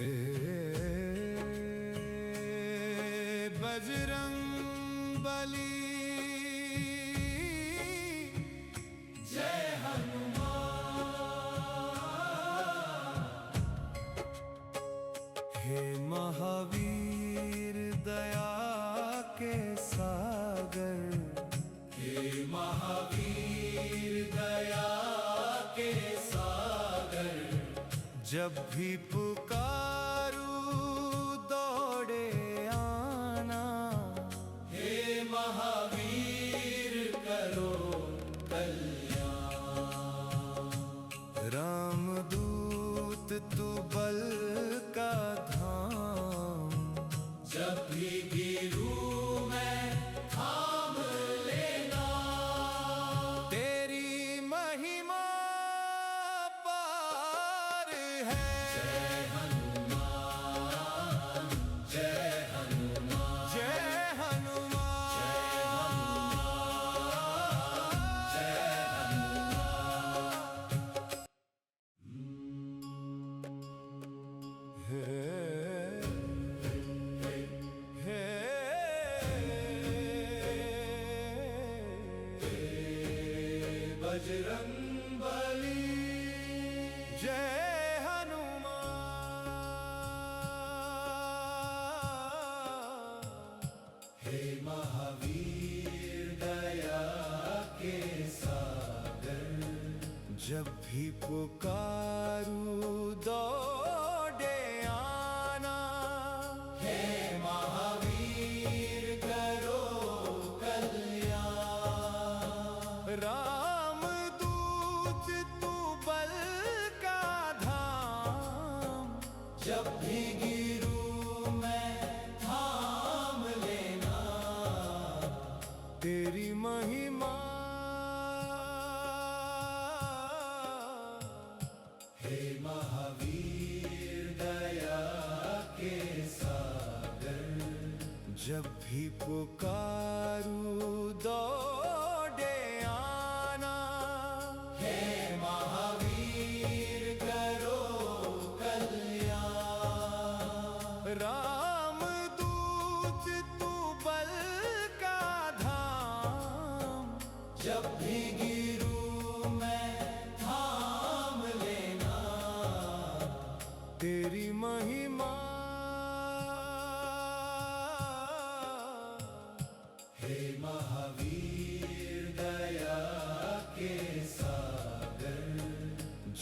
हे बजरंग बली, जय हनुमान। हे महावीर दया के सागर, हे महावीर दया के सागर, जब भी पुकारूं दौड़े आना। हे महावीर करो कल्याण। रामदूत तू बल का धाम, जब भी गिरूं मैं थाम लेना। तेरी महिमा पार है। जय हनुमान, जय हनुमान, जय हनुमान, जय बजरंग बली, जय हनुमान। हे महावीर दया के सागर, जब भी पुकारूं दौड़े आना। हे महावीर करो कल्याण। रामदूत तू बल का धाम, जब भी गिरूं मैं थाम लेना। तेरी महिमा। हे महावीर दया के सागर, जब भी पुकारूं दौड़े आना। हे महावीर करो कल्याण। रामदूत तू बल का धाम, जब भी गिरूं मैं थाम लेना। तेरी महिमा। हे महावीर दया के सागर,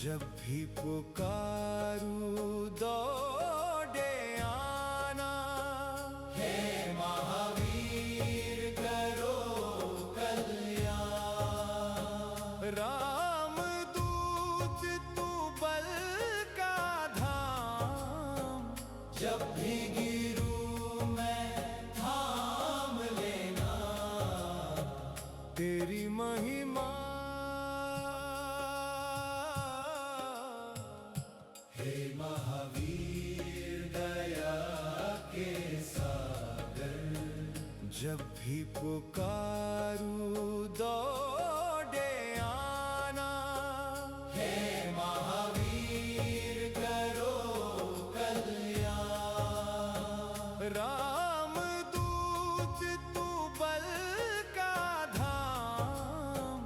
जब भी पुकारूं दौड़े आना। हे महावीर करो कल्याण। रामदूत तू बल का धाम, जब भी गिरूं मैं थाम लेना। तेरी महिमा। हे महावीर दया के सागर, जब भी पुकारूं दौड़े आना। हे महावीर करो कल्याण। रामदूत तू बल का धाम,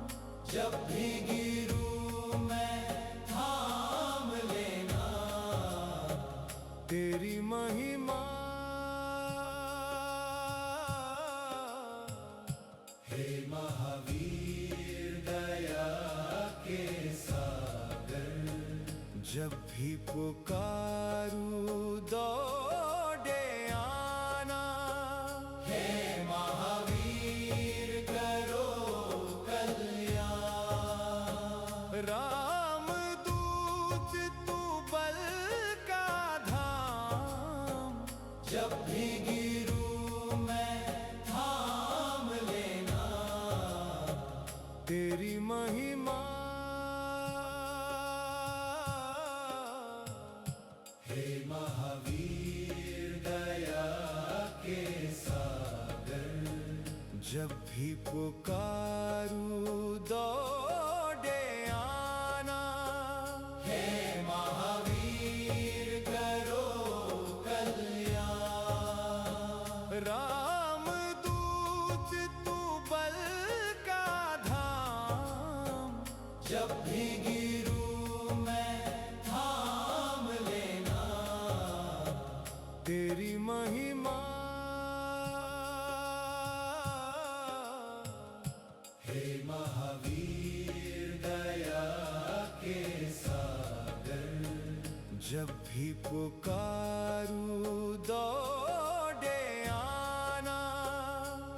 जब भी गिरूं मैं थाम लेना। तेरी महिमा। हे महावीर दया के सागर, जब भी पुकारूं दौड़े आना। हे महावीर करो कल्याण। रामदूत तू बल का धाम, जब भी गिरूं मैं थाम लेना। तेरी महिमा। हे महावीर दया के सागर, जब भी पुकारूं दौड़े आना। हे महावीर करो जब भी पुकारूं दौड़े आना।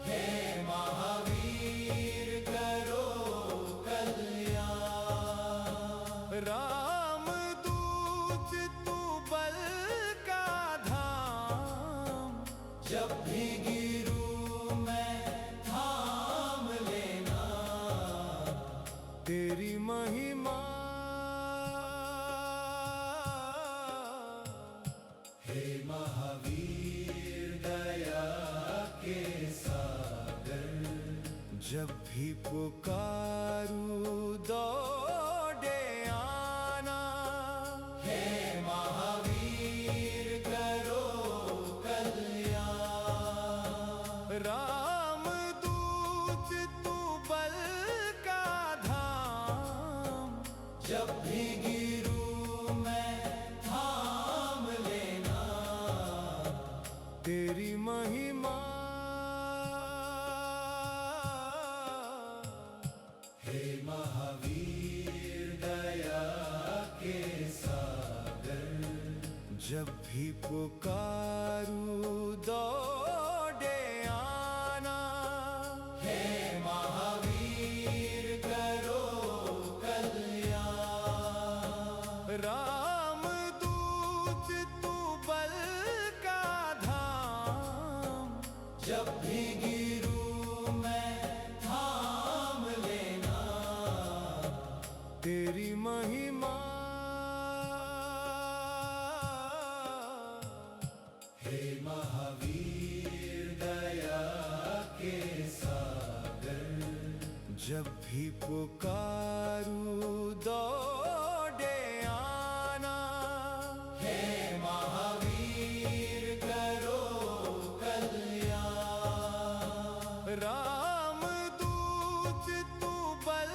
हे महावीर करो कल्याण। रामदूत तू बल का धाम, जब भी गिरूं मैं थाम लेना। तेरी महिमा। हे महावीर दया के सागर। जब भी पुकारूं दौड़े आना। हे महावीर करो कल्याण। रामदूत तू बल का धाम, जब भी गिरूं मैं थाम लेना। तेरी महिमा। हे महावीर दया के सागर। जब भी पुकारूं दौड़े आना। हे महावीर करो कल्याण। रामदूत तू बल का धाम, जब भी गिरूं मैं थाम लेना। तेरी महिमा। हे महावीर दया के सागर। जब भी पुकारूं दौड़े आना। हे महावीर करो कल्याण। रामदूत तू बल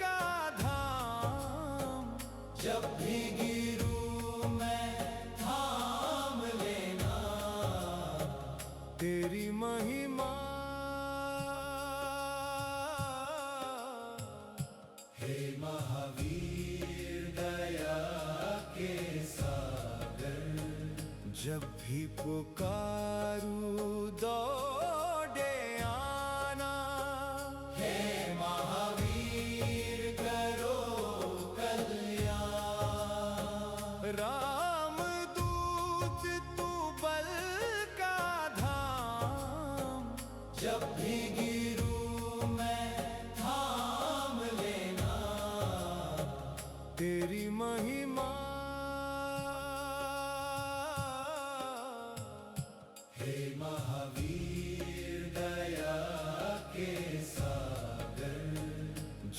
का धाम, जब भी गिरूं मैं थाम लेना। तेरी महिमा। हे महावीर दया के सागर। जब भी पुकारूं दौड़े आना। हे महावीर करो कल्याण। रामदूत तू बल का धाम, जब भी गिरूं मैं थाम लेना। तेरी महिमा। हे महावीर दया के सागर।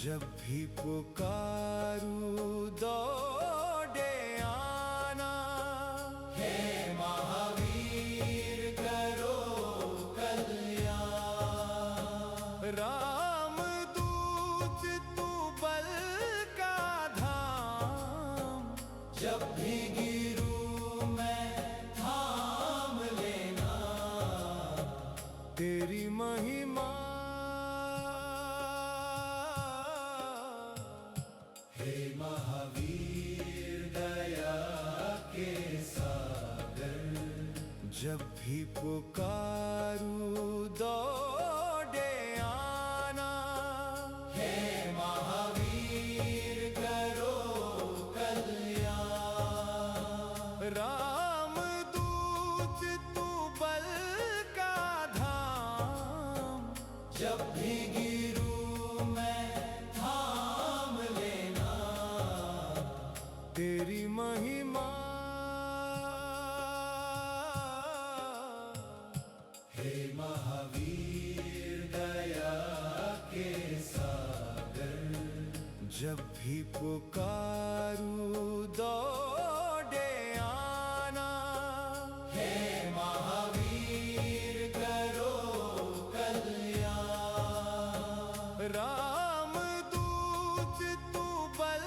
जब भी पुकारूं दौड़े आना। हे महावीर करो कल्याण। रामदूत तू बल का धाम, जब भी गिरूं मैं थाम लेना। तेरी महिमा। हे महावीर दया के सागर। जब भी पुकारूं दौड़े आना। हे महावीर करो कल्याण। रामदूत तू बल का धाम, जब भी गिरूं मैं थाम लेना। तेरी महिमा। हे महावीर दया के सागर। जब भी पुकारूं दौड़े आना। हे महावीर करो कल्याण। रामदूत तू बल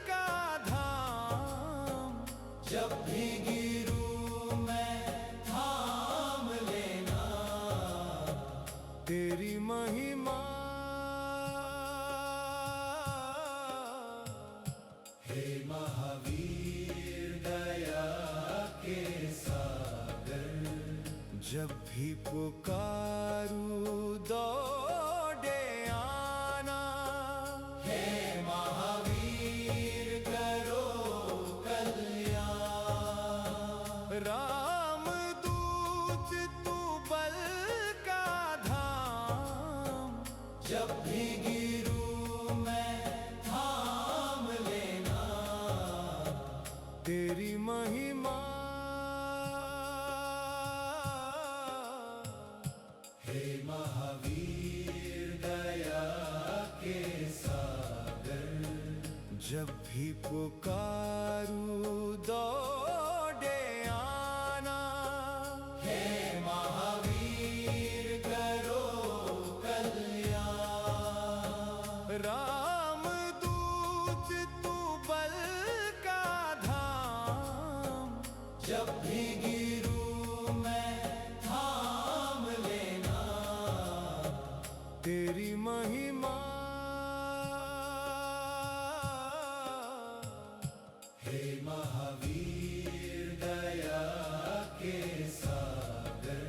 का धाम, जब भी गिरूं मैं थाम लेना। तेरी महिमा। हे महावीर दया जब भी पुकारूं दौड़े आना। हे महावीर करो कल्याण। रामदूत तू बल का धाम। जब भी गिरूं मैं थाम लेना। तेरी महिमा हे महावीर दया के सागर। जब भी पुकारूं दौड़े आना। हे महावीर करो कल्याण। रामदूत तू बल का धाम। जब भी गिरूं मैं थाम लेना। तेरी महिमा हे महावीर दया के सागर।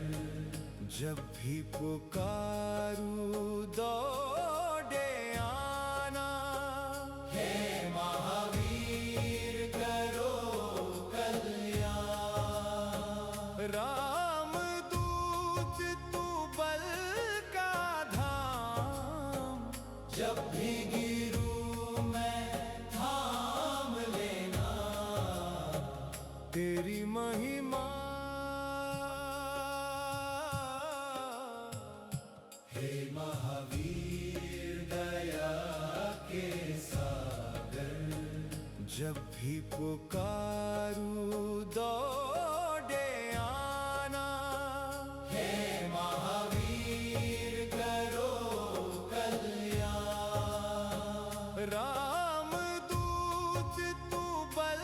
जब भी पुकारूं दौड़े आना। हे महावीर करो कल्याण। रामदूत तू बल का धाम। जब भी गिरूं मैं थाम लेना। तेरी महिमा हे महावीर दया के सागर। जब भी पुकारूं दौड़े आना। हे महावीर करो कल्याण। रामदूत तू बल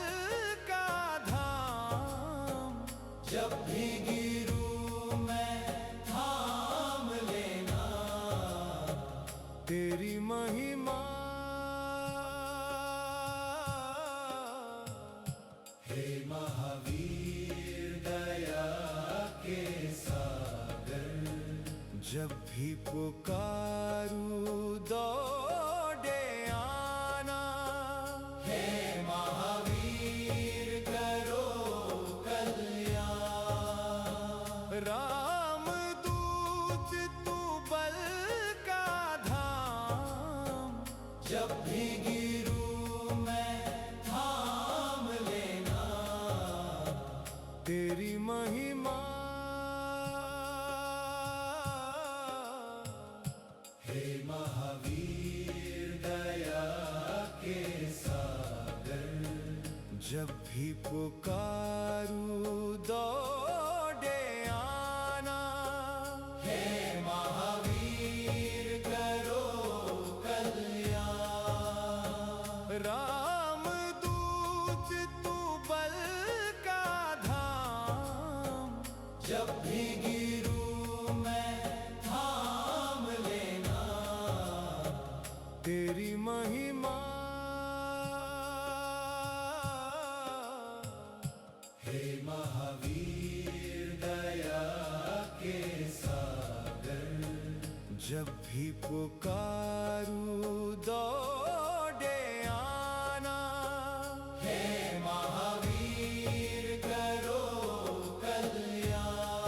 का धाम। जब भी गिरूं मैं थाम लेना। तेरी महिमा हे महावीर दया के सागर। जब भी पुकारूं दौड़े आना। हे महावीर करो कल्याण। रामदूत तू बल का धाम। जब भी गिरूं मैं थाम लेना। तेरी महिमा हे महावीर दया के सागर। जब भी पुकारूं दौड़े आना। हे महावीर करो कल्याण। रामदूत तू बल का धाम। जब भी गिरूं मैं थाम लेना। तेरी महिमा हे महावीर दया के सागर। जब भी पुकारूं दौड़े आना। हे महावीर करो कल्याण।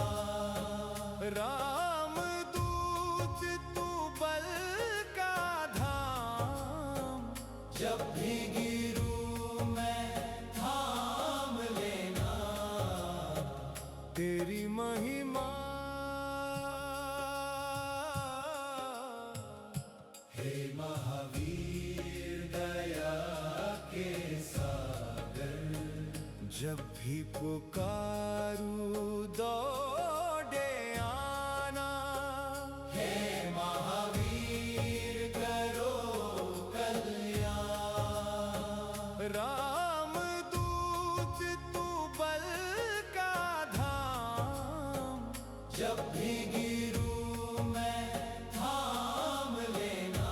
रामदूत तू बल का धाम। जब भी गिरूं मैं थाम लेना। तेरी महिमा हे महावीर दया के सागर। जब भी पुकारूं दौड़े आना। हे महावीर करो कल्याण। रामदूत तू बल का धाम। जब भी गिरूं मैं थाम लेना।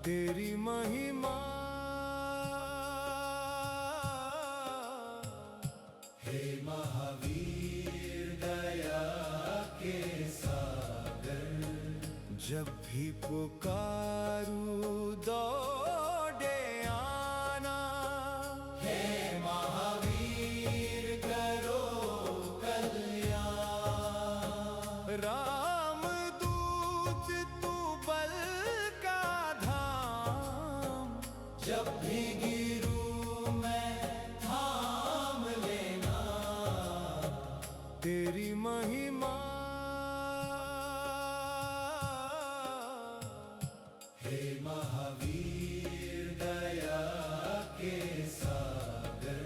तेरी महिमा हे महावीर दया जब भी पुकारूं दौड़े आना। हे महावीर करो कल्याण। रामदूत तू बल का धाम, जब भी गिरूं मैं थाम लेना। तेरी महिमा हे महावीर दया के सागर।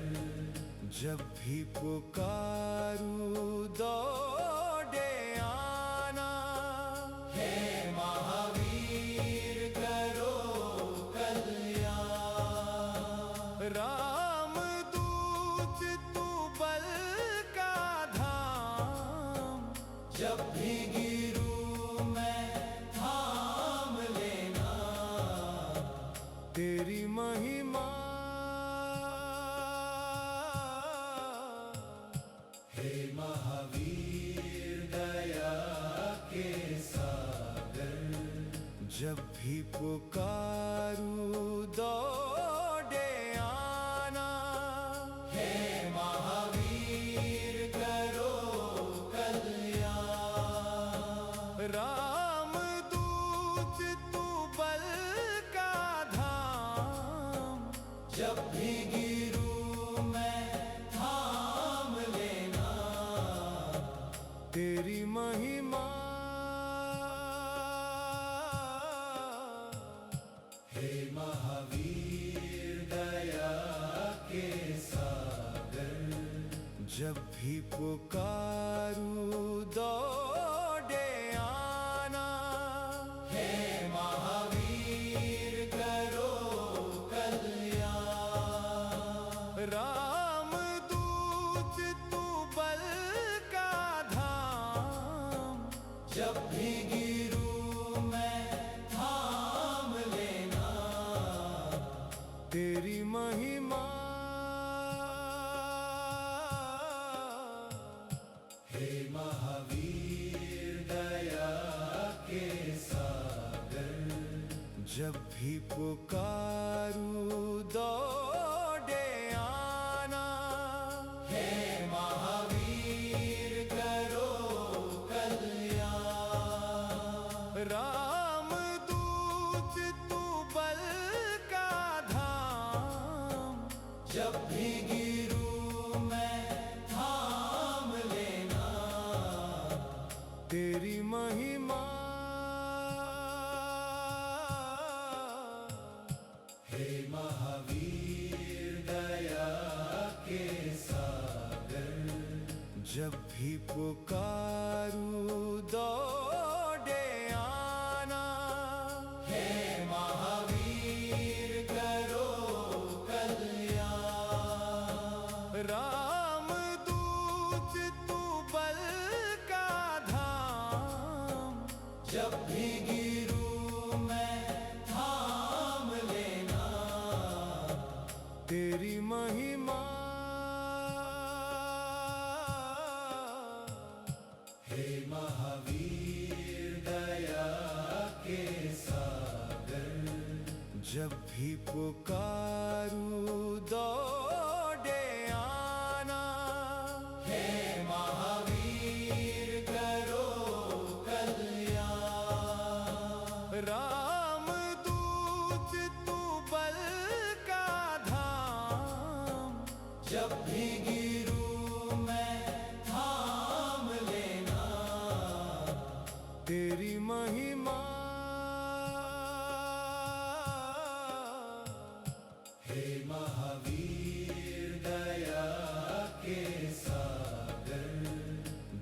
जब भी पुकारूं दौड़े आना। हे महावीर करो कल्याण। रामदूत तू बल का धाम, जब भी गिरूं मैं थाम लेना। तेरी महिमा हे महावीर दया के सागर। जब भी पुकारूं दौड़े आना। हे महावीर करो कल्याण। रामदूत तू बल का धाम, जब भी गिरूं मैं थाम लेना। तेरी महिमा हे महावीर दया के सागर। जब भी पुकारूं दौड़े आना। हे महावीर करो कल्याण। रामदूत तू बल का धाम, जब भी गिरूं मैं थाम लेना। तेरी महिमा हे महावीर दया के सागर। जब भी पुकारूं दौड़े आना। हे महावीर करो कल्याण। रामदूत तू बल का धाम, जब भी गिरूं मैं थाम लेना। तेरी महिमा हे महावीर दया के सागर। जब भी पुकारूं दौड़े आना। हे महावीर करो कल्याण। रामदूत तू बल का धाम, जब भी गिरूं मैं थाम लेना। तेरी महिमा हे महावीर दया के सागर। जब भी पुकारूं दौड़े आना। हे महावीर करो कल्याण। रामदूत तू बल का धाम, जब भी गिरूं मैं थाम लेना। तेरी महिमा हे महावीर दया के सागर।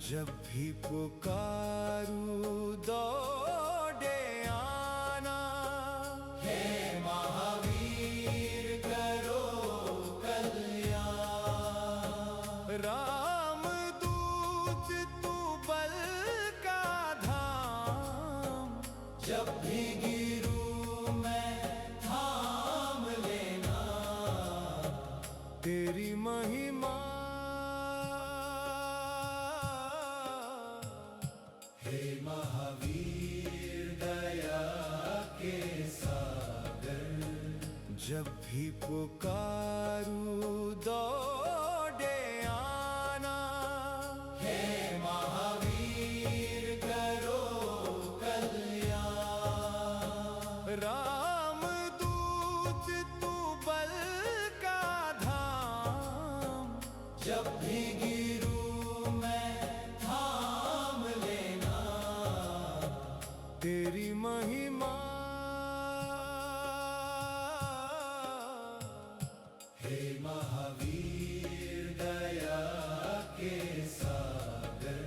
जब भी पुकारूं दौड़े आना। हे महावीर करो कल्याण। रामदूत तू बल का धाम, जब भी गिरूं मैं थाम लेना। तेरी महिमा हे महावीर जब भी पुकारूं दौड़े आना। हे महावीर करो कल्याण। रामदूत तू बल का धाम, जब भी गिरूं मैं थाम लेना। तेरी महिमा हे महावीर दया के सागर।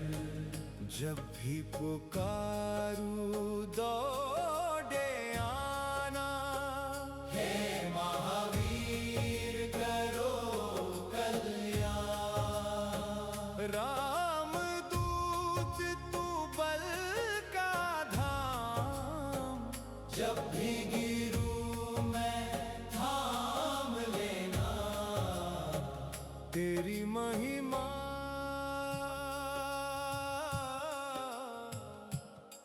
जब भी पुकारूं दौड़े आना। हे महावीर करो कल्याण। रामदूत तू बल का धाम, जब भी गिरूं मैं थाम लेना। तेरी महिमा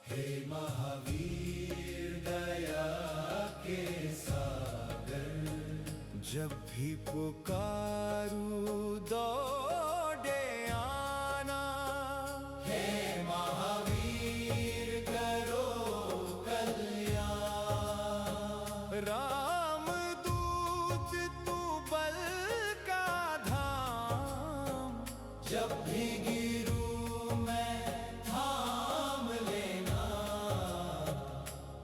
हे महावीर दया के सागर। जब भी पुकारूं दौड़े आना। हे महावीर करो कल्याण। रामदूत तू बल का धाम, जब भी गिरूं मैं थाम लेना।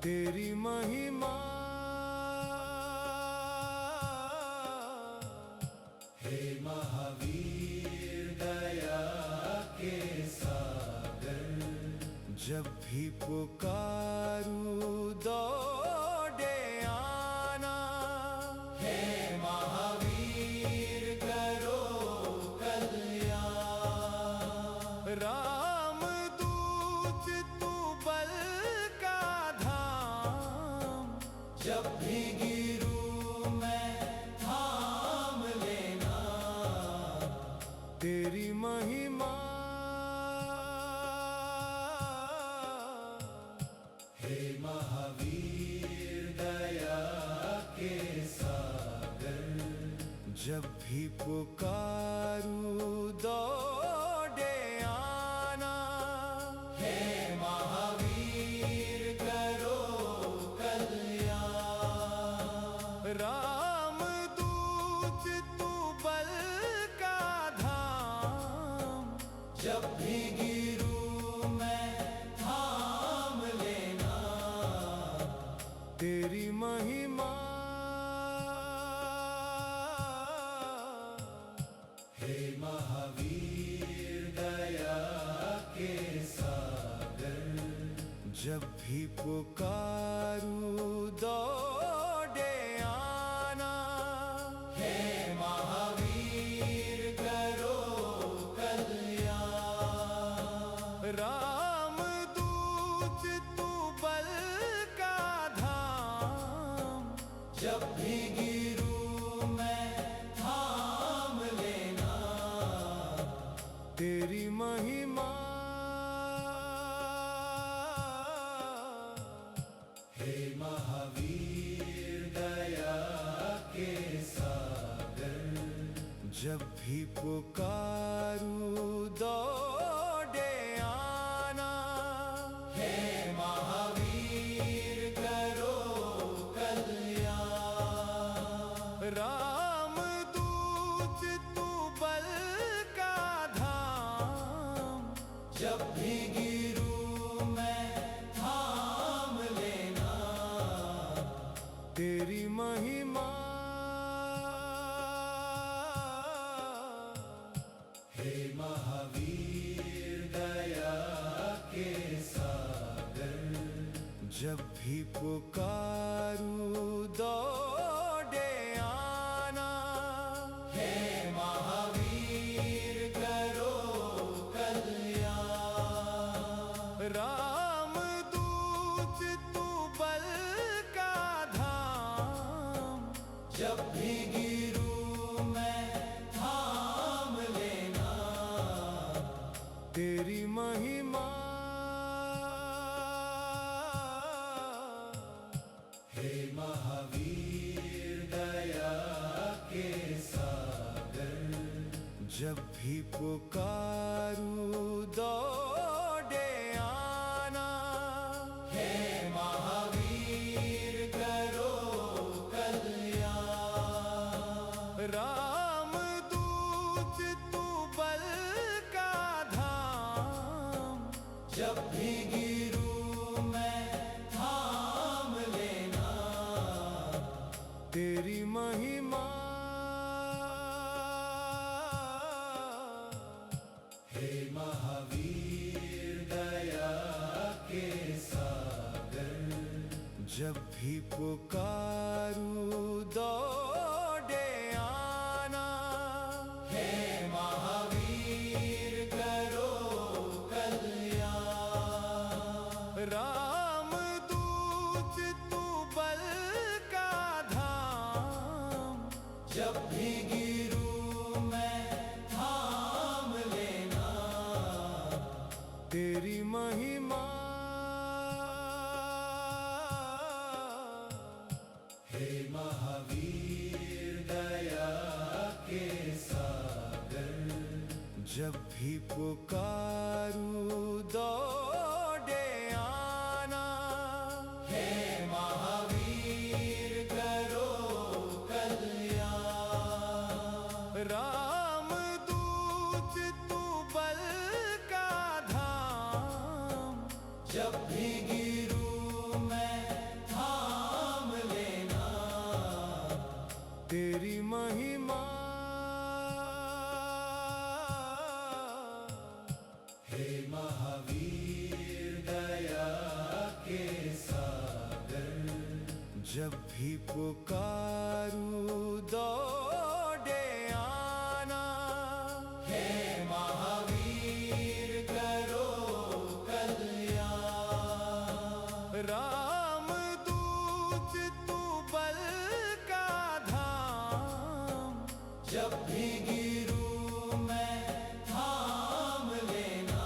तेरी महिमा हे महावीर दया के सागर। जब भी पुकारूं दौड़े आना। हे महावीर करो कल्याण। रामदूत तू बल का धाम, जब भी गिरूं मैं थाम लेना। तेरी महिमा हे महावीर दया के सागर। जब भी पुकारूं दौड़े आना। हे महावीर करो कल्याण। रामदूत तू बल का धाम, जब भी गिरूं मैं थाम लेना। तेरी महिमा हे महावीर दया के सागर। जब भी पुकारूं दौड़े आना। हे महावीर करो कल्याण। रामदूत तू बल का धाम, जब भी गिरूं मैं थाम लेना। तेरी महिमा हे महावीर दया के सागर। जब भी पुकारूं दौड़े आना। हे महावीर करो कल्याण। रामदूत तू बल का धाम, जब भी गिरूं मैं थाम लेना। तेरी महिमा हे महावीर दया के सागर। जब भी पुकारूं दौड़े आना। हे महावीर करो कल्याण। रामदूत तू बल का धाम, जब भी गिरूं मैं थाम लेना। तेरी महिमा हे महावीर जब भी पुकारूं दौड़े आना। हे महावीर करो कल्याण। राम दूत तू बल का धाम, जब भी गिरूं मैं थाम लेना। तेरी महिमा हे महावीर दया के सागर। जब भी पुकारूं दौड़े आना। हे महावीर करो कल्याण। राम दूत तू बल का धाम, जब भी गिरूं मैं थाम लेना। तेरी महिमा हे महावीर दया के सागर। जब भी पुकारूं दौड़े आना। हे महावीर करो कल्याण। राम दूत तू बल का धाम, जब भी गिरूं मैं थाम लेना। तेरी महिमा हे महावीर दया के सागर। जब भी पुकारूं दौड़े आना। हे महावीर करो कल्याण। राम दूत तू बल का धाम, जब भी गिरूं मैं थाम लेना।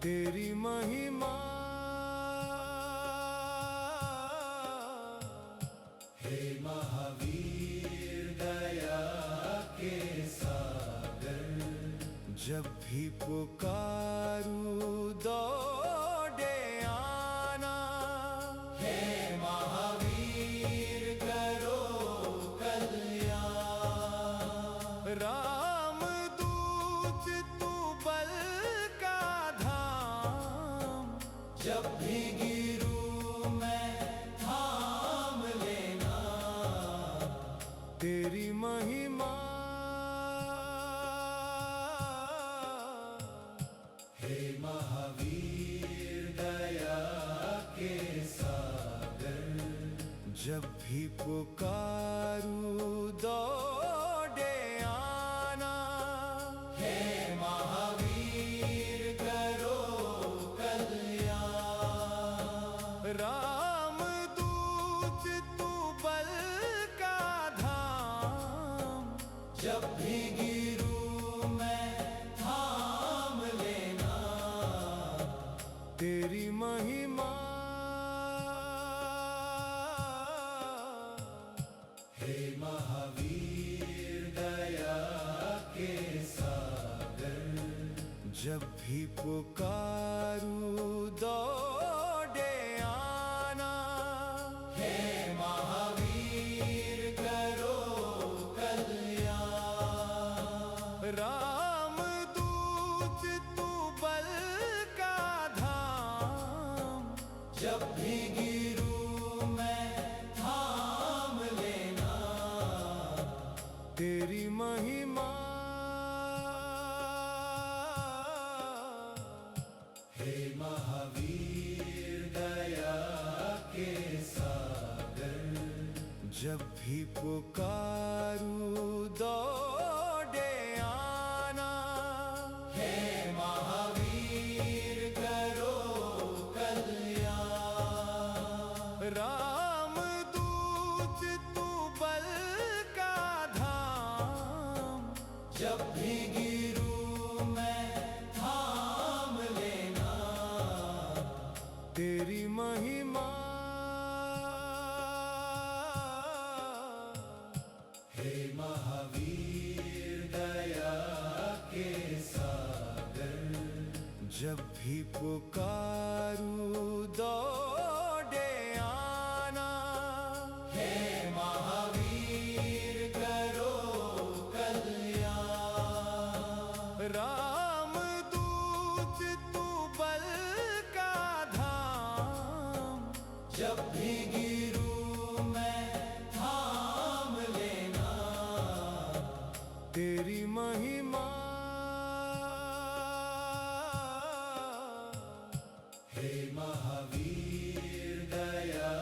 तेरी महिमा हे महावीर दया के सागर। जब भी पुकारूं दौड़े आना। हे महावीर करो कल्याण। राम दूत तू बल का धाम, जब भी गिरूं मैं थाम लेना। तेरी महिमा हे महावीर दया के सागर। जब भी पुकारूं दौड़े आना। हे महावीर करो कल्याण। राम दूत तू बल का धाम, जब भी गिरूं मैं थाम लेना। तेरी महिमा हे महावीर दया के सागर। जब भी पुकारूं दौड़े आना। हे महावीर करो कल्याण। राम दूत तू बल का धाम, जब भी गिरूं मैं थाम लेना। तेरी महिमा हे महावीर दया के सागर। जब भी पुकारूं दौड़े आना। हे महावीर करो कल्याण। राम दूत तू बल का धाम, जब भी गिरूं मैं थाम लेना। तेरी महिमा हे महावीर जब भी पुकारूं दौड़े आना। हे महावीर करो कल्याण। राम दूत तू बल का धाम, जब भी गिरूं मैं थाम लेना। तेरी महिमा हे महावीर दया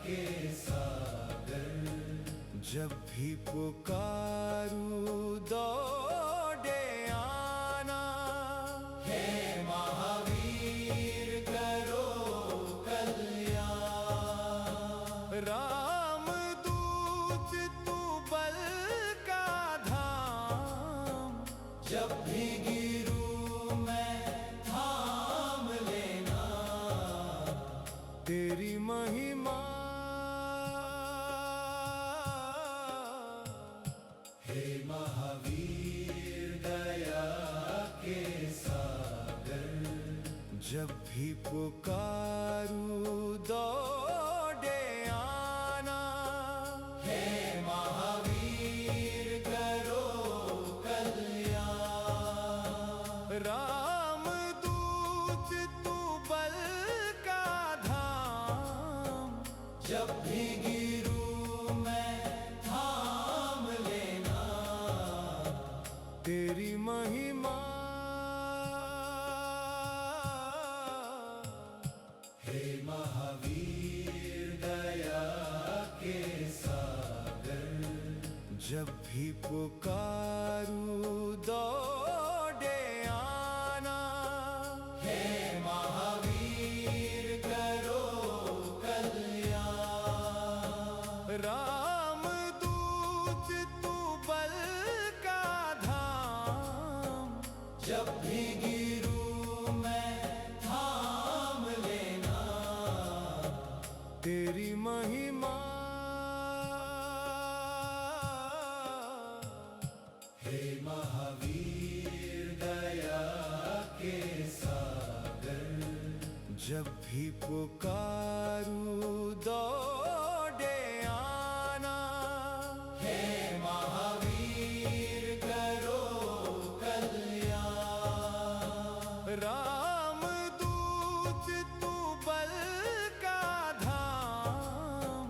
के सागर। जब भी पुकारूं दौड़े आना। हे महावीर करो कल्याण। राम दूत तू बल का धाम, जब भी गिरूं मैं थाम लेना। तेरी महिमा हे महावीर दया के सागर। जब भी पुकारूं दौड़े आना। हे महावीर करो कल्याण। राम दूत तू बल का धाम, जब भी गिरूं मैं थाम लेना। तेरी महिमा हे महावीर दया के सागर। जब भी पुकारूं दौड़े आना। हे महावीर करो कल्याण। राम दूत तू बल का धाम, जब भी गिरूं मैं थाम लेना। तेरी महिमा हे महावीर दया के सागर। जब भी पुकारूं दौड़े आना। हे महावीर करो कल्याण। राम दूत तू बल का धाम,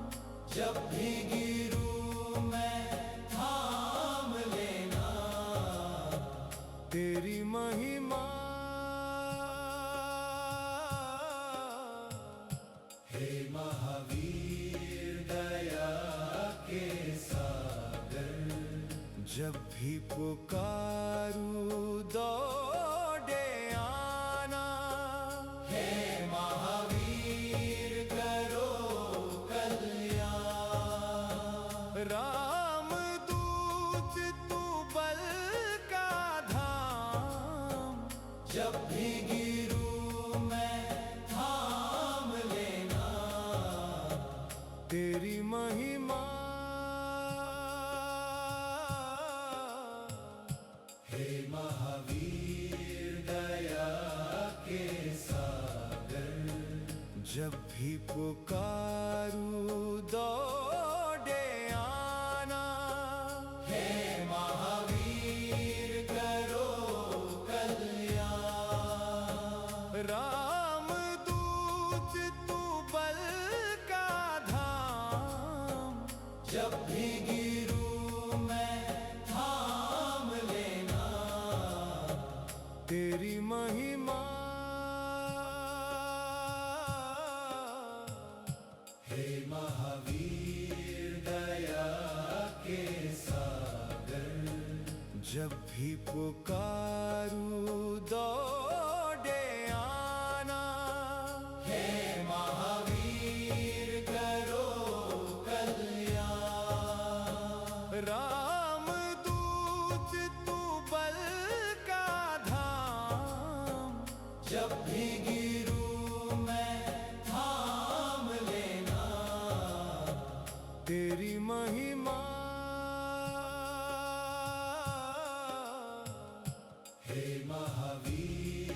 जब भी गिरूं मैं थाम लेना। तेरी महिमा हे महावीर दया के सागर। जब भी पुकारूं दौड़े आना। हे महावीर करो कल्याण। राम दूत तू बल का धाम, जब भी गिरूं मैं थाम लेना। तेरी महिमा हे महावीर दया के सागर। जब भी पुकारूं दौड़े आना। हे महावीर करो कल्याण। राम दूत तू बल का धाम, जब भी गिरूं मैं थाम लेना। तेरी महिमा हे महावीर दया के सागर। जब भी पुकारूं दौड़े आना। हे महावीर करो कल्याण। राम दूत तू बल का धाम, जब भी गिरूं मैं थाम लेना। तेरी महिमा हे महावीर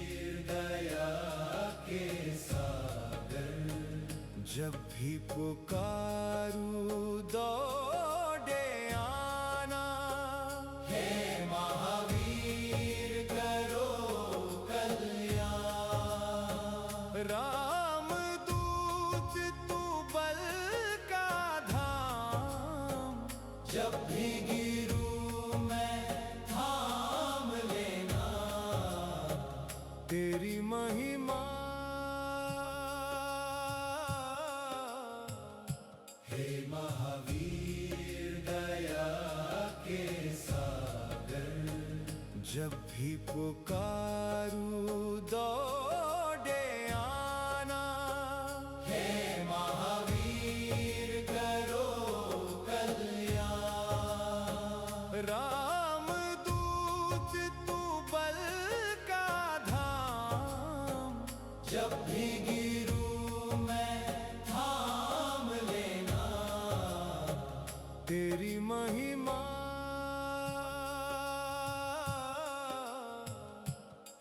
जब भी पुकारूं दौड़े आना। हे महावीर करो कल्याण। राम दूत तू बल का धाम, जब भी गिरूं मैं थाम लेना। तेरी महिमा हे महावीर दया के सागर। जब भी पुकारूं दौड़े आना। हे महावीर करो कल्याण। राम दूत तू बल का धाम, जब भी गिरूं मैं थाम लेना। तेरी महिमा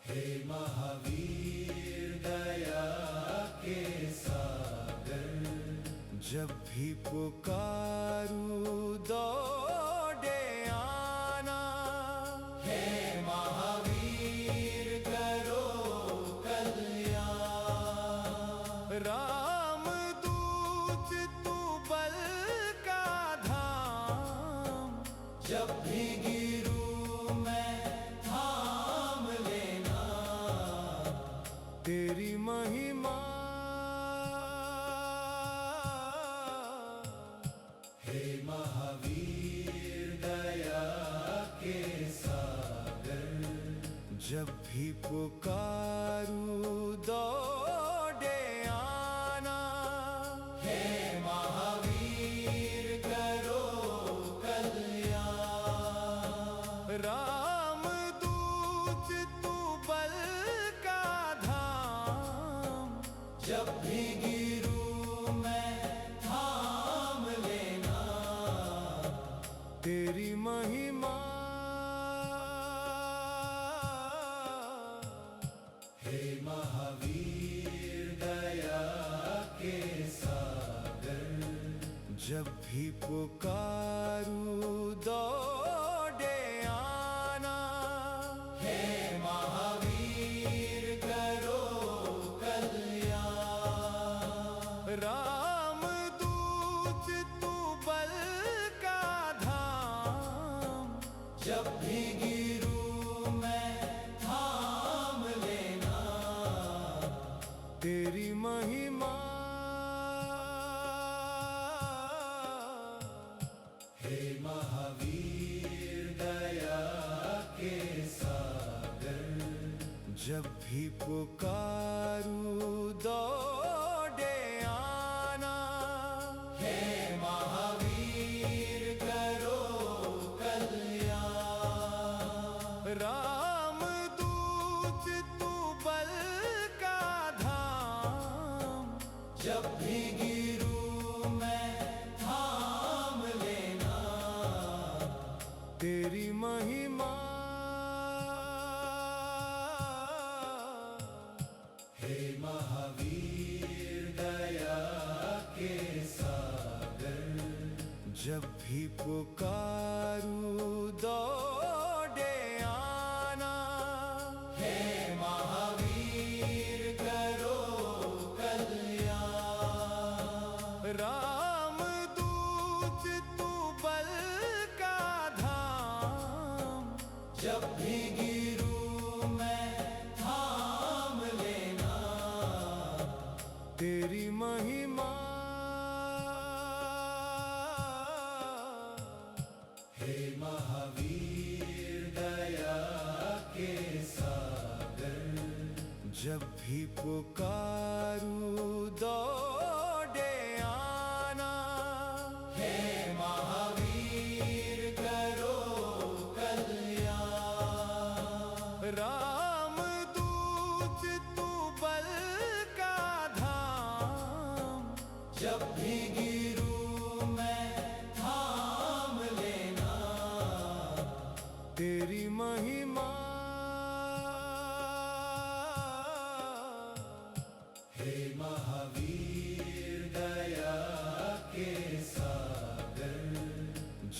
हे महावीर दया के सागर। जब भी पुकारूं दौड़े आना। हे महावीर करो कल्याण। राम दूत तू बल का धाम, जब भी गिरूं मैं थाम लेना। तेरी महिमा हे महावीर दया के सागर। जब भी पुकारूं दौड़े आना। हे महावीर करो कल्याण। राम दूत तू बल का धाम, जब भी गिरूं मैं थाम लेना। तेरी महिमा हे महावीर दया के सागर। जब भी पुकारूं दौड़े आना। हे महावीर करो कल्याण। राम दूत तू बल का धाम, जब भी गिरूं मैं थाम लेना। तेरी महिमा हे महावीर दया के सागर। जब भी पुकारूं दौड़े आना। हे महावीर करो कल्याण। राम दूत तू बल का धाम, जब भी गिरूं मैं थाम लेना। तेरी महिमा हे महावीर दया के सागर। जब भी पुकारूं दौड़े आना। हे महावीर करो कल्याण। राम दूत तू बल का धाम, जब भी गिरूं मैं थाम लेना। तेरी महिमा हे महावीर दया के सागर। जब भी पुकारूं दौड़े आना। हे महावीर करो कल्याण। राम दूत तू बल का धाम, जब भी गिरूं मैं थाम लेना। तेरी महिमा हे महावीर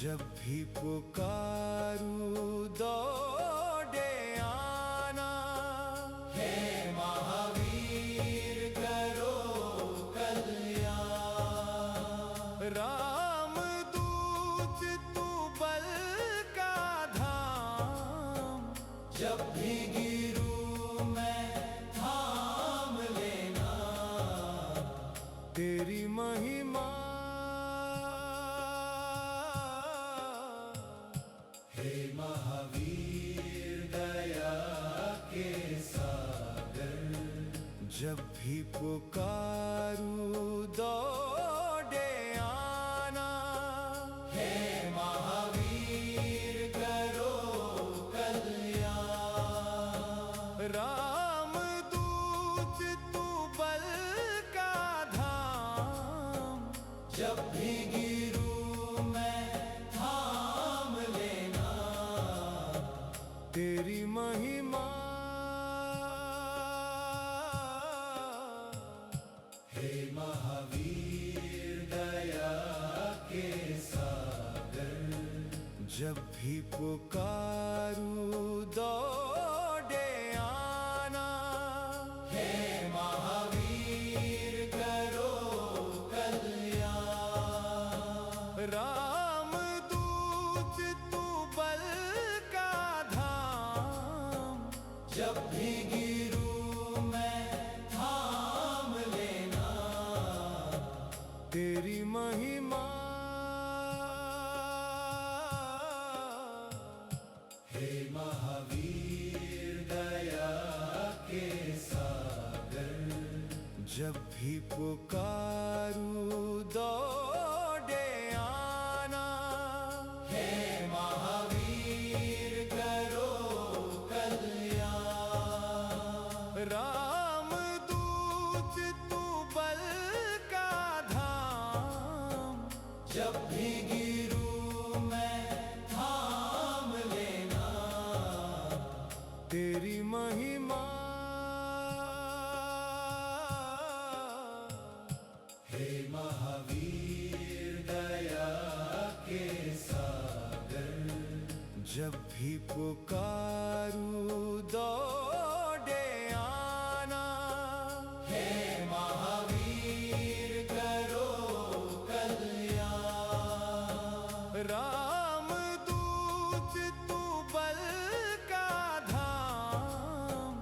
जब भी पुकारूं दौड़े आना। हे महावीर करो कल्याण। रामदूत तू बल का धाम, जब भी गिरूं मैं थाम लेना। तेरी महिमा हे महावीर दया के सागर। जब भी पुकारूं दौड़े आना। हे महावीर करो कल्याण। रामदूत तू बल का धाम, जब भी गिरूं मैं थाम लेना। तेरी महिमा हे महावीर दया के सागर। जब भी पुकारूं दौड़े आना। हे महावीर करो कल्याण। रामदूत तू बल का धाम, जब भी गिरूं मैं थाम लेना। तेरी महिमा हे महावीर दया के सागर। जब भी पुकारूं दौड़े आना। हे महावीर करो कल्याण। रामदूत तू बल का धाम, जब भी गिरूं मैं थाम लेना। तेरी महिमा हे महावीर दया के सागर। जब भी पुकारूं दौड़े आना। हे महावीर करो कल्याण। रामदूत तू बल का धाम,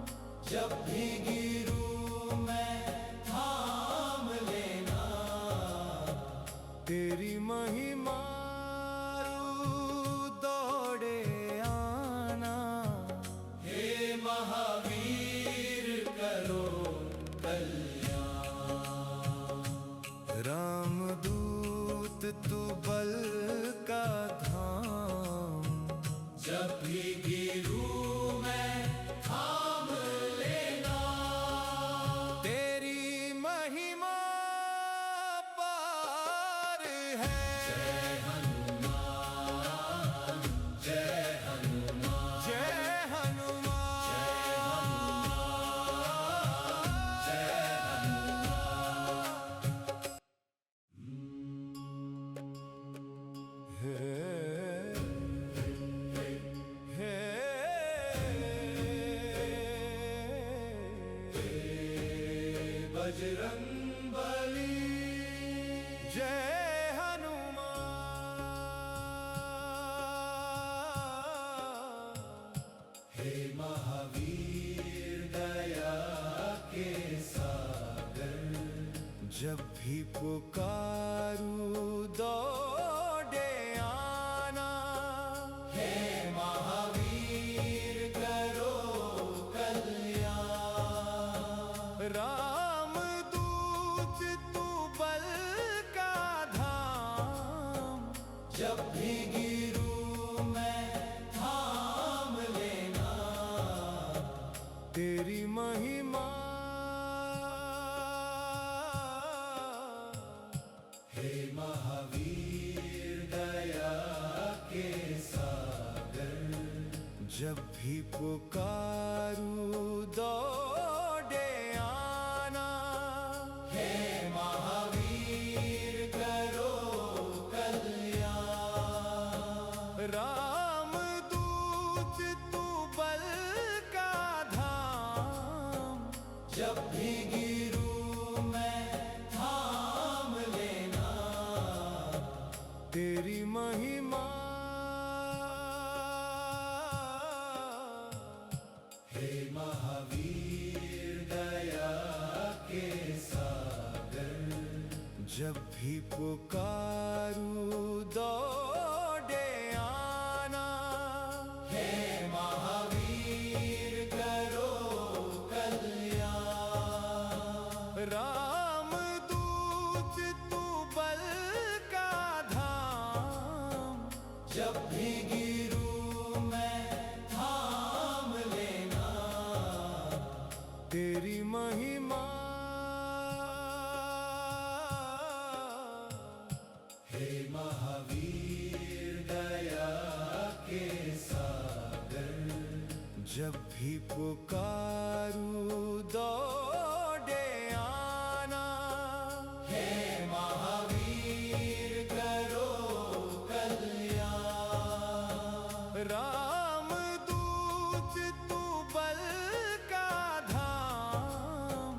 जब भी गिरूं मैं थाम लेना। तेरी महिमा दौड़े आना। हे महावीर करो कल्याण। रामदूत तू बल का धाम, जब भी गिरूं मैं थाम लेना। तेरी महिमा पार है। जय हनुमान जय हनुमान जय हनुमान जय हे हे बजरंग बली। जय हनुमान। हे महावीर दया के सागर। जब भी पुकारूं दौड़े आना। हे महावीर करो कल्याण। रामदूत तू बल का धाम, जब भी गिरूं मैं थाम लेना। तेरी महिमा हे महावीर दया के सागर। जब भी पुकारूं दौड़े आना। हे महावीर करो कल्याण। जब भी पुकारूं दौड़े आना। हे महावीर करो कल्याण। राम दूत तू बल का धाम, जब भी गिरूं मैं थाम लेना। तेरी महिमा हे महावीर दया के सागर। जब भी पुकारूं दौड़े आना। हे महावीर करो कल्याण। राम दूत तू बल का धाम,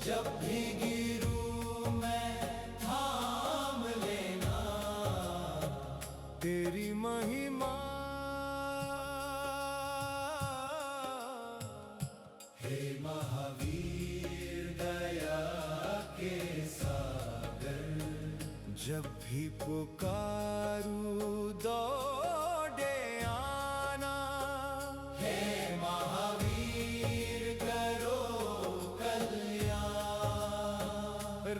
जब भी गिरूं मैं थाम लेना। तेरी महिमा हे महावीर दया के सागर। जब भी पुकारूं दौड़े आना। हे महावीर करो कल्याण।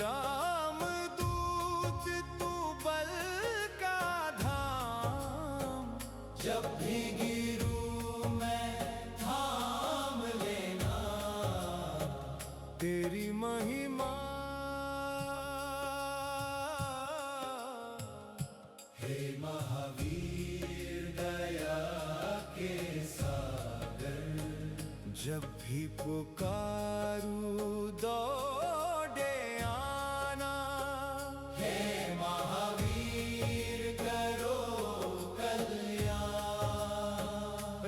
राम दूत तू बल का धाम, जब भी गिरूं मैं थाम लेना। तेरी महिमा हे महावीर दया के सागर। जब भी पुकारूं दौड़े आना। हे महावीर करो कल्याण।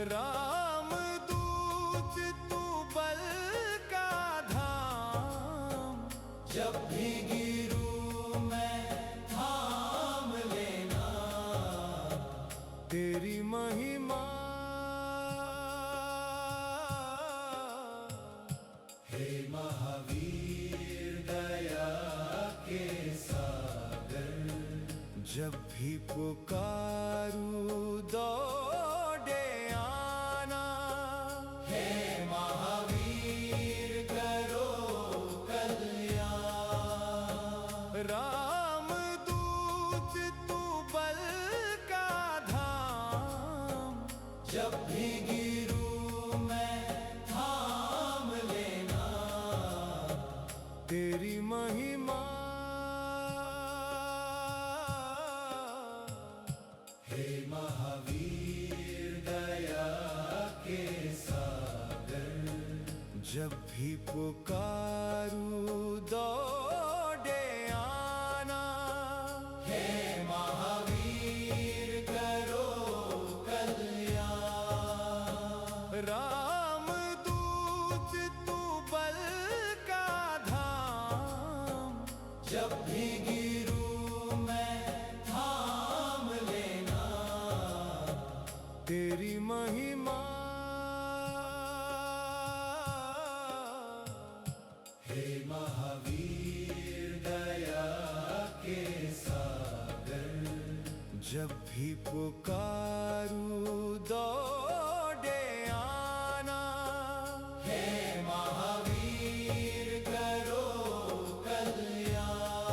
राम दूत तू बल का धाम, जब भी गिरूं मैं थाम लेना। तेरी महिमा हे महावीर दया के सागर। जब भी पुकारूं दौड़े आना। हे महावीर करो कल्याण। राम दूत तू बल का धाम, जब भी गिरूं मैं थाम लेना। तेरी महिमा हे महावीर दया के सागर। जब भी पुकारूं दौड़े आना। हे महावीर करो कल्याण। राम दूत तू बल का धाम, जब भी गिरूं मैं थाम लेना। तेरी महिमा हे महावीर दया के सागर। जब भी पुकारूं दौड़े आना। हे महावीर करो कल्याण।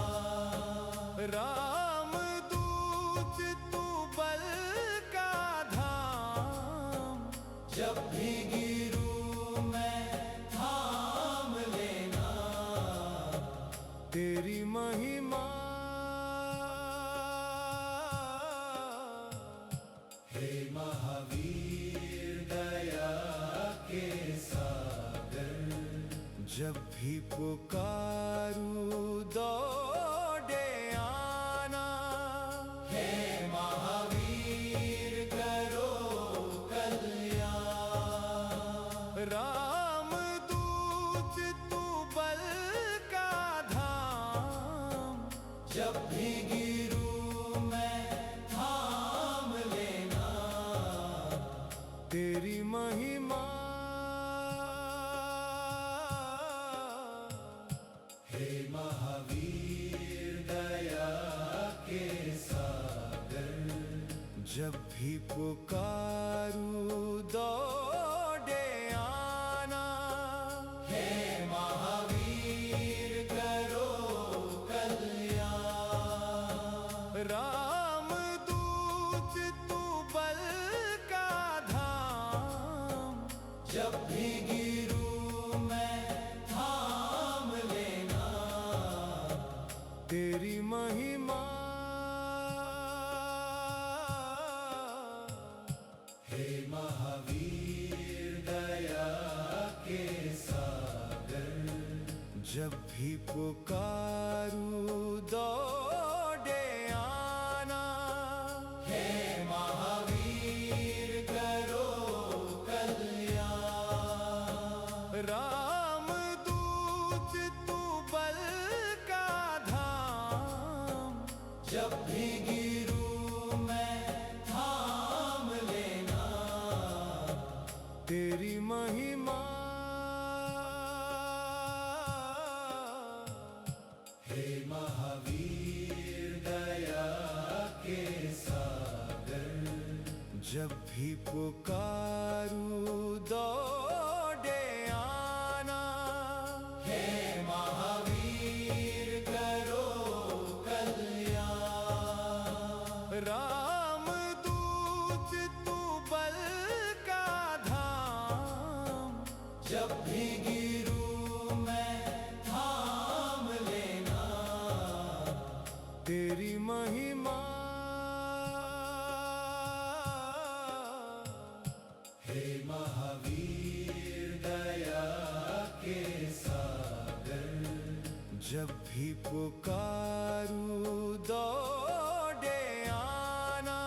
राम दूत तू बल का धाम, जब भी गिरूं मैं थाम लेना। तेरी महिमा हे महावीर दया के सागर। जब भी पुकारूं दौड़े आना। हे महावीर करो कल्याण। राम दूत तू बल का धाम, जब भी गिरूं मैं थाम लेना। तेरी महिमा हे महावीर दया जब भी पुकारूं दौड़े आना। हे महावीर करो कल्याण। रामदूत तू बल का धाम, जब भी गिरूं मैं थाम लेना। तेरी महिमा हे महावीर दया के सागर। जब भी पुकारूं दौड़े आना। हे महावीर करो कल्याण। रामदूत तू बल का धाम, जब भी गिरूं मैं थाम लेना। तेरी महिमा हे महावीर दया के सागर। जब भी पुकारूं दौड़े आना। हे महावीर करो कल्याण। रामदूत तू बल का धाम, जब भी गिरूं मैं थाम लेना। तेरी महिमा हे महावीर दया के सागर। जब भी पुकारूं दौड़े आना।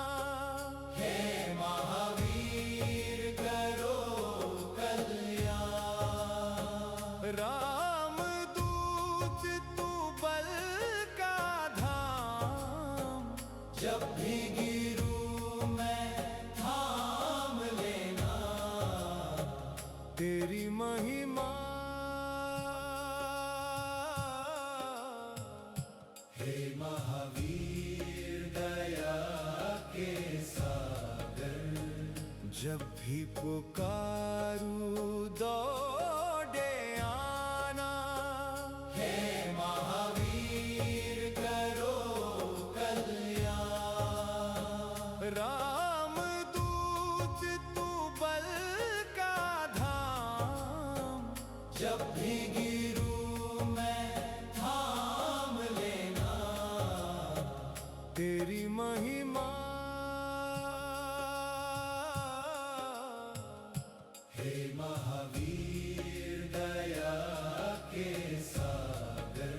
हे महावीर करो कल्याण। रामदूत तू बल का धाम, जब भी गिरूं मैं थाम लेना। तेरी महिमा हे महावीर दया के सागर। जब भी पुकारूं दौड़े आना। हे महावीर करो कल्याण। रामदूत तू बल का धाम, जब भी गिरूं मैं थाम लेना। तेरी महिमा हे महावीर दया के सागर।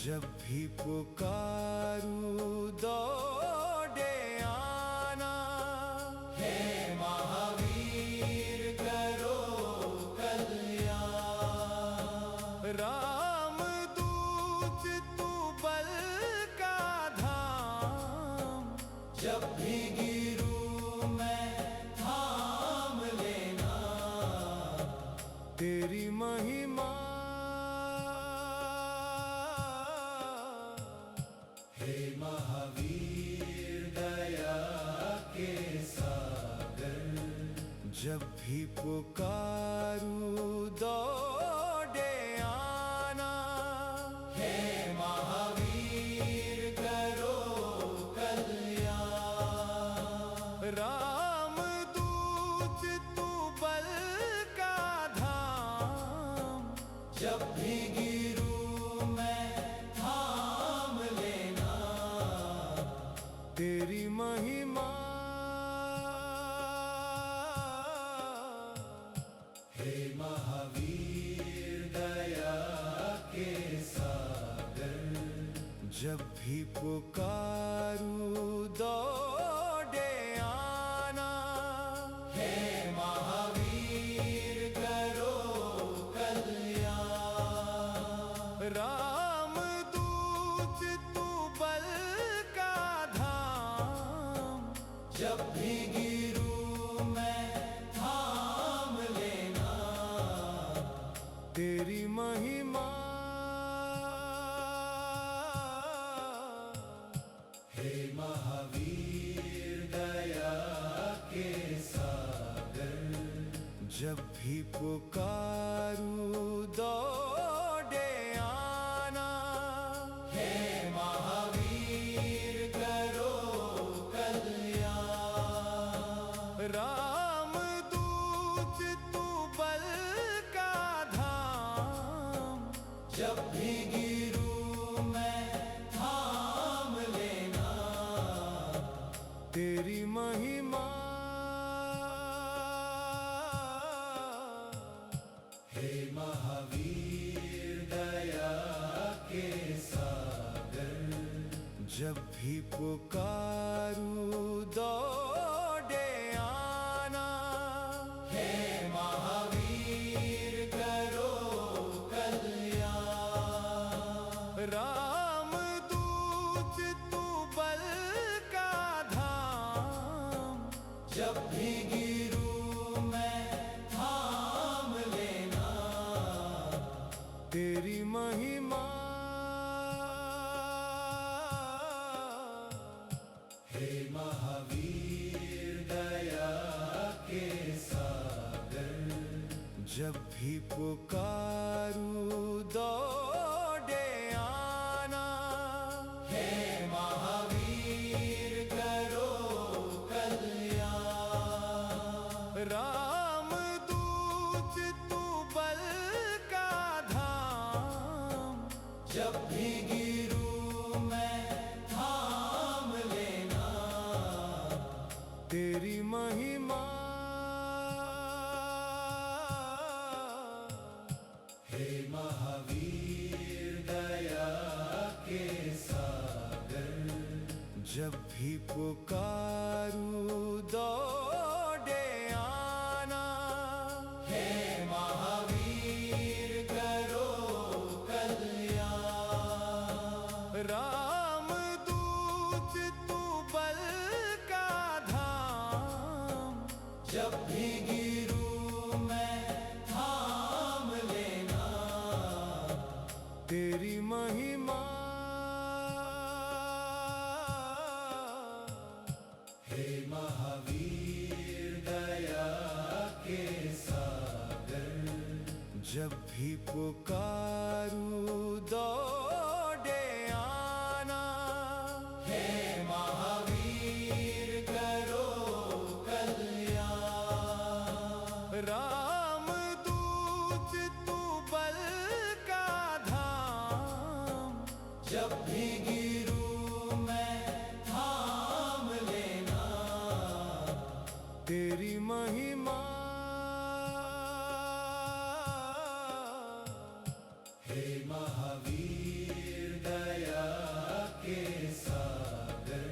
जब भी पुकारूं दौड़े आना। हे महावीर करो कल्याण। रामदूत तू बल का धाम, जब भी गिरूं मैं थाम लेना। तेरी महिमा हे महावीर दया के सागर। जब भी पुकारूं दौड़े आना। हे महावीर करो कल्याण। रामदूत तू बल का धाम, जब भी गिरूं मैं थाम लेना। तेरी महिमा हे महावीर दया के सागर। जब भी पुकारूं दौड़े आना। हे महावीर करो कल्याण। रामदूत तू बल का धाम, जब भी गिरूं मैं थाम लेना। तेरी महिमा जब भी पुकारूं दौड़े आना। हे महावीर करो कल्याण। रामदूत तू बल का धाम, जब भी गिरूं मैं थाम लेना। तेरी महिमा हे महावीर दया के सागर। जब भी पुकारूं दौड़े आना। हे महावीर करो कल्याण। रामदूत तू बल का धाम, जब भी गिरूं मैं थाम लेना। तेरी महिमा हे महावीर दया के सागर। जब भी पुकारूं दौड़े आना। हे महावीर करो कल्याण। रामदूत तू बल का धाम, जब भी गिरूं मैं थाम लेना। तेरी महिमा हे महावीर दया के सागर। जब भी पुकारूं दौड़े आना। हे महावीर करो कल्याण। रामदूत तू बल का धाम, जब भी गिरूं मैं थाम लेना। तेरी महिमा हे महावीर दया के सागर। जब भी पुकारूं दौड़े आना। हे महावीर करो कल्याण। रामदूत तू बल का धाम, जब भी गिरूं मैं थाम लेना। तेरी महिमा हे महावीर दया के सागर।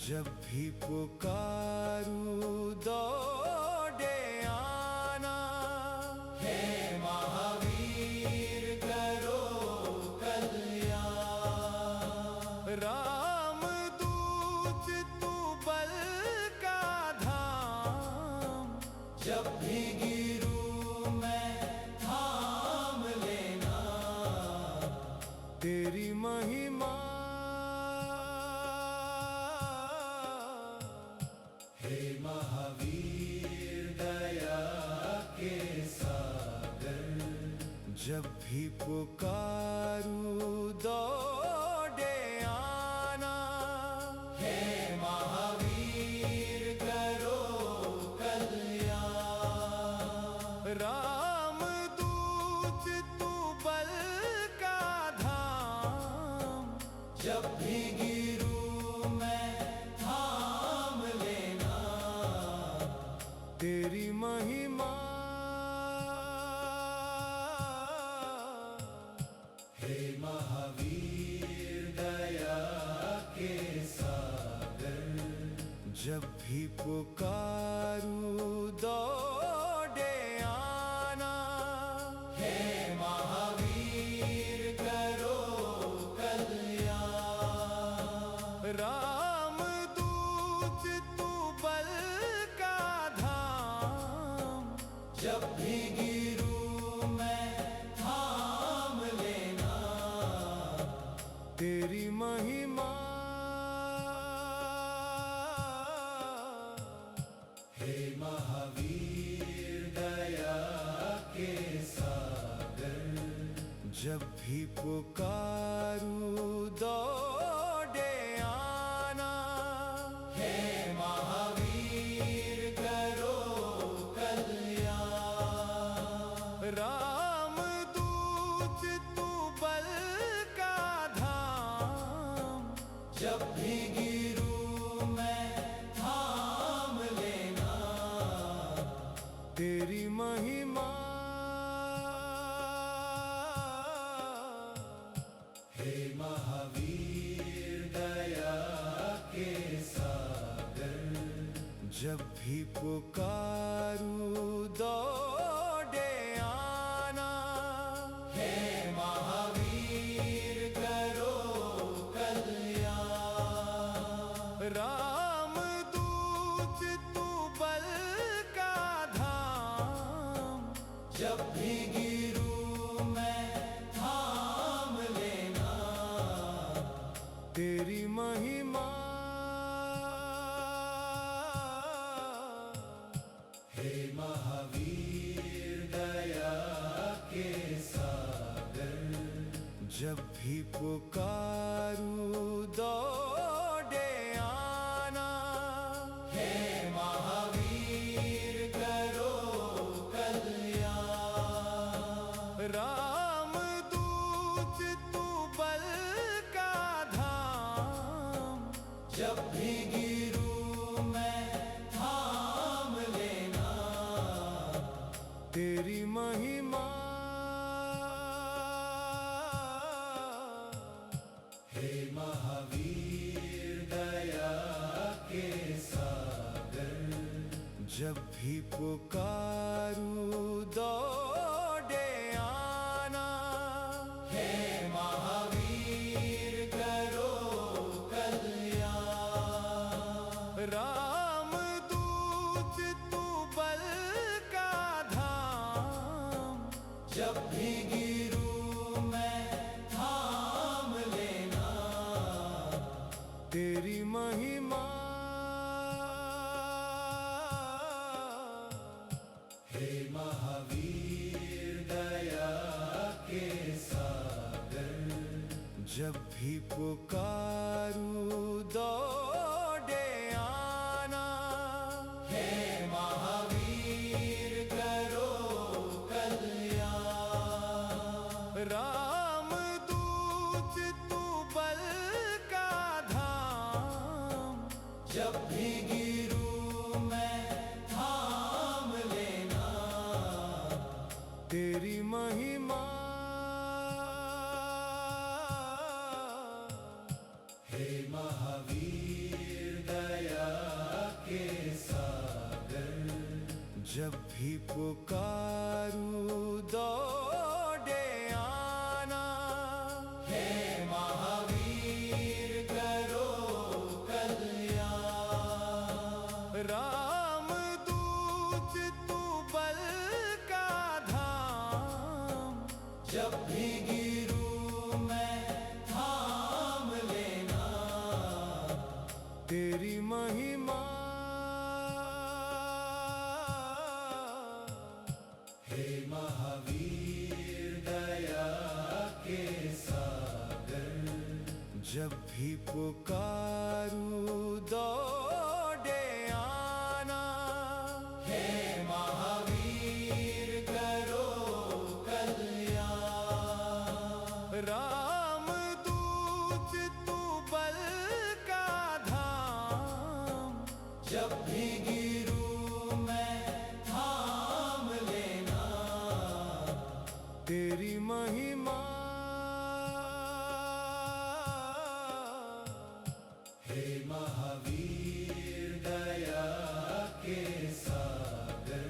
जब भी पुकारूं दौड़े आना। हे महावीर करो कल्याण। रामदूत तू बल का धाम, जब भी गिरूं मैं थाम लेना। तेरी महिमा हे महावीर दया के सागर। जब भी पुकारूं दौड़े आना। हे महावीर करो कल्याण। रामदूत तू बल का धाम, जब भी गिरूं मैं थाम लेना। तेरी महिमा हे महावीर दया के सागर। जब भी पुकारूं दौड़े आना। हे महावीर करो कल्याण। रामदूत तू बल का धाम, जब भी गिरूं मैं थाम लेना। तेरी महिमा जब भी पुकारूं दौड़े आना। हे महावीर करो कल्याण। रामदूत तू बल का धाम, जब भी गिरूं मैं थाम लेना। तेरी महिमा हे महावीर दया के सागर। जब भी पुकारूं दौड़े आना। हे महावीर करो कल्याण। रामदूत तू बल का धाम, जब भी गिरूं मैं थाम लेना। तेरी महिमा हे महावीर दया के सागर। जब भी पुकारूं दौड़े आना। हे महावीर करो कल्याण। रामदूत तू बल का धाम, जब भी गिरूं मैं थाम लेना। तेरी महिमा हे महावीर दया के सागर। जब भी पुकारूं दौड़े आना। हे महावीर करो कल्याण। रामदूत तू बल का धाम, जब भी गिरूं मैं थाम लेना। तेरी महिमा हे महावीर दया के सागर। जब भी पुकारूं दौड़े आना। हे महावीर करो कल्याण। रामदूत तू बल का धाम, जब भी गिरूं मैं थाम लेना। तेरी महिमा हे महावीर दया के सागर। जब भी पुकारूं दौड़े आना। हे महावीर करो कल्याण। रामदूत तू बल का धाम, जब भी गिरूं मैं थाम लेना। तेरी महिमा हे महावीर दया के सागर। जब भी पुकारूं दौड़े आना। हे महावीर करो कल्याण। रामदूत तू बल का धाम, जब भी गिरूं मैं थाम लेना। तेरी महिमा हे महावीर दया के सागर।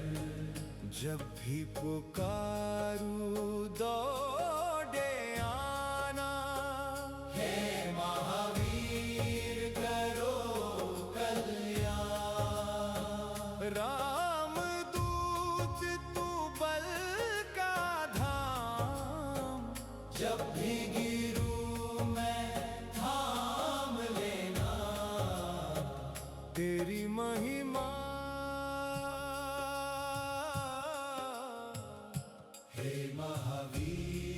जब भी पुकारूं दौड़े आना। हे महावीर करो कल्याण। रामदूत तू बल का धाम, जब भी गिरूं मैं थाम लेना। तेरी महिमा हे महावीर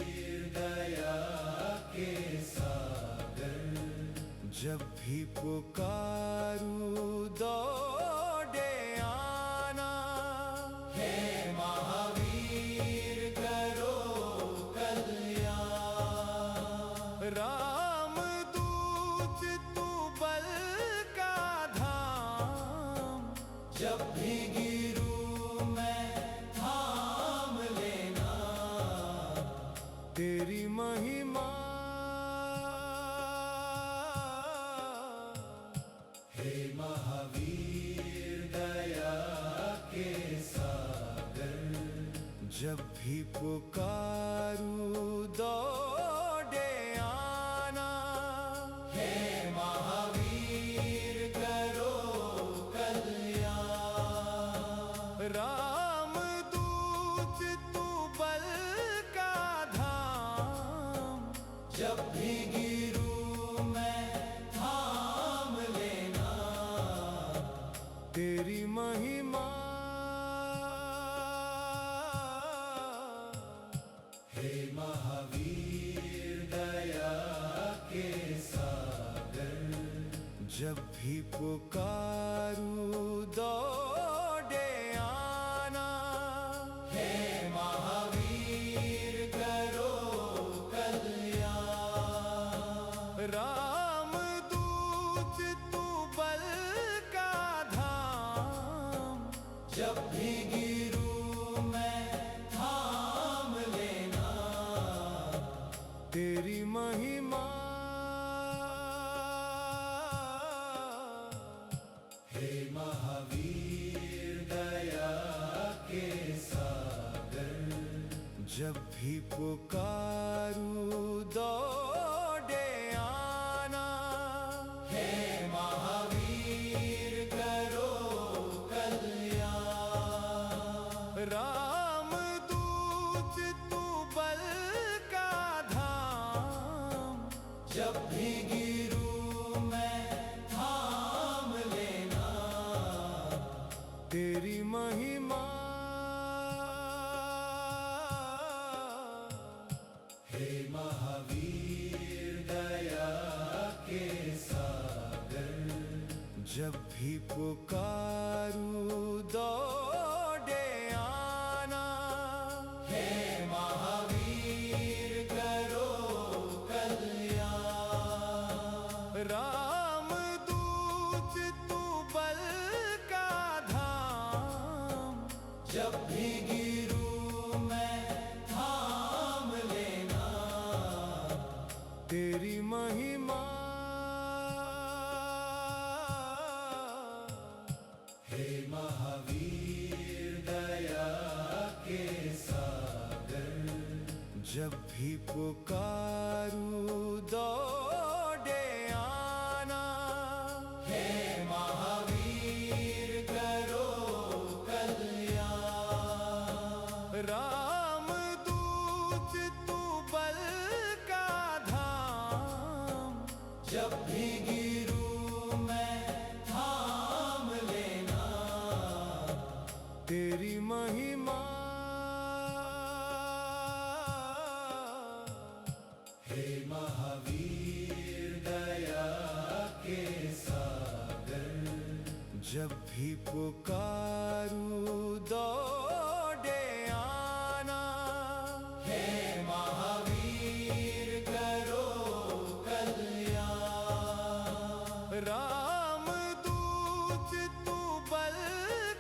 जब भी पुकारूं दौड़े आना। हे महावीर करो कल्याण। रामदूत तू बल का धाम, जब भी गिरूं मैं थाम लेना। तेरी महिमा हे महावीर दया के सागर। जब भी पुकारूं दौड़े आना। हे महावीर करो कल्याण। रामदूत तू बल का धाम, जब भी गिरूं मैं थाम लेना। तेरी महिमा हे महावीर दया के सागर। जब भी पुकारूं दौड़े आना। हे महावीर करो कल्याण। रामदूत तू बल का धाम, जब भी गिरूं मैं थाम लेना। तेरी महिमा हे महावीर दया के सागर। जब भी पुकारूं दौड़े आना। हे महावीर करो कल्याण। रामदूत तू बल का धाम, जब भी गिरूं मैं थाम लेना। तेरी महिमा हे महावीर दया के सागर। जब भी पुकारूं दौड़े आना। हे महावीर करो कल्याण। रामदूत तू बल का धाम, जब भी गिरूं मैं थाम लेना। तेरी महिमा हे महावीर दया के सागर। जब भी पुकारूं दौड़े आना। हे महावीर करो कल्याण। रामदूत तू बल का धाम, जब भी गिरूं मैं थाम लेना। तेरी महिमा हे महावीर दया के सागर। जब भी पुकारूं दौड़े आना। हे महावीर करो कल्याण। रामदूत तू बल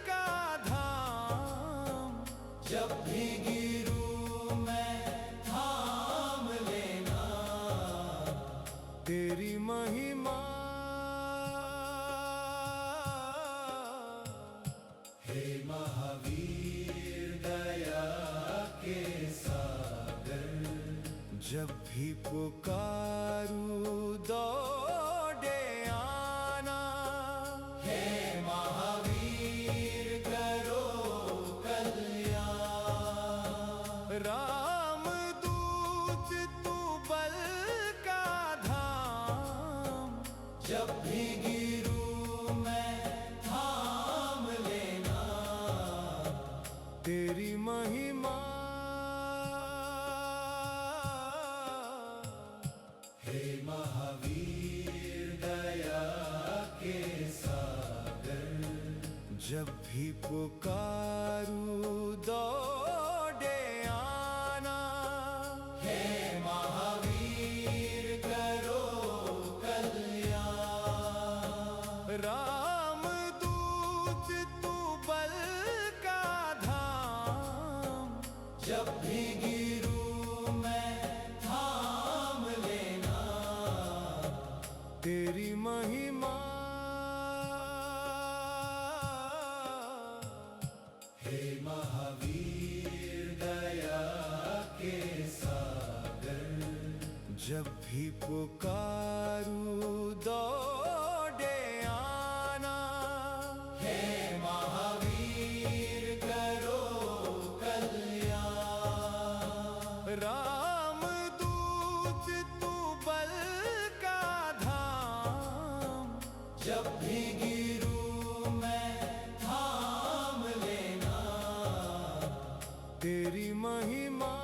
का धाम, जब भी गिरूं मैं थाम लेना। तेरी महिमा हे महावीर दया के सागर। जब भी पुकारूं दौड़े आना। हे महावीर करो कल्याण। रामदूत तू बल का धाम, जब भी गिरूं मैं थाम लेना। तेरी महिमा हे महावीर दया जब भी पुकारूं दौड़े आना। हे महावीर करो कल्याण। रामदूत तू बल का धाम, जब भी गिरूं मैं थाम लेना। तेरी महिमा हे महावीर दया के सागर। जब भी पुकारूं दौड़े आना। हे महावीर करो कल्याण। रामदूत तू बल का धाम, जब भी गिरूं मैं थाम लेना। तेरी महिमा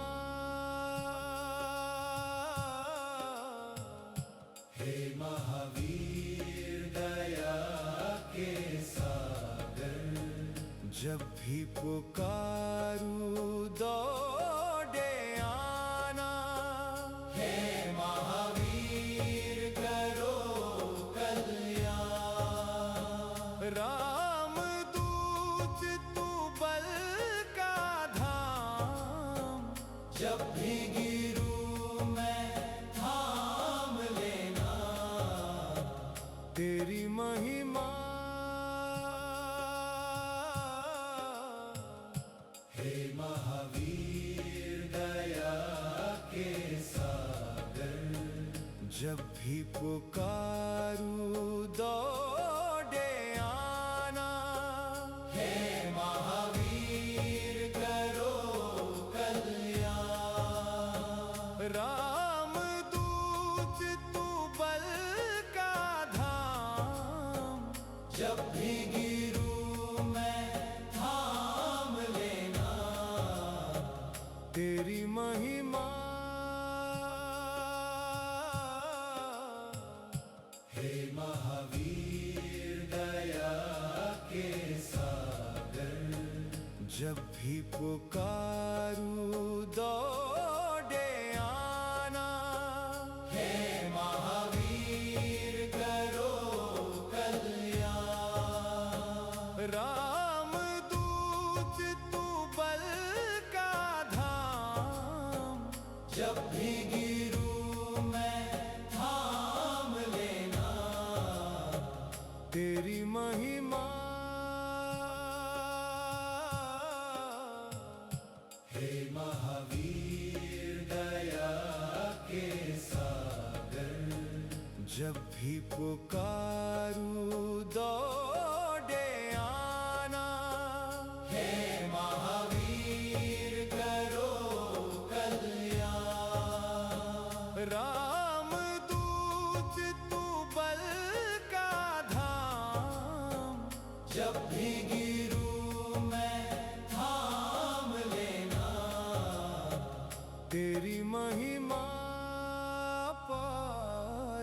हे महावीर दया के सागर। जब भी पुकारूं दौड़े आना। हे महावीर करो कल्याण। रामदूत तू बल का धाम, जब भी गिरूं मैं थाम लेना। तेरी महिमा हे महावीर दया के सागर। जब भी पुकारूं दौड़े आना। हे महावीर करो कल्याण। रामदूत तू बल का धाम, जब भी गिरूं मैं थाम लेना। तेरी महिमा हे महावीर दया के सागर। जब भी पुकारूं दौड़े आना। हे महावीर करो कल्याण। रामदूत तू बल का धाम, जब भी गिरूं मैं थाम लेना। तेरी महिमा हे महावीर दया के सागर। जब भी पुकारूं दौड़े आना। हे महावीर करो कल्याण। रामदूत तू बल का धाम, जब भी गिरूं मैं थाम लेना। तेरी महिमा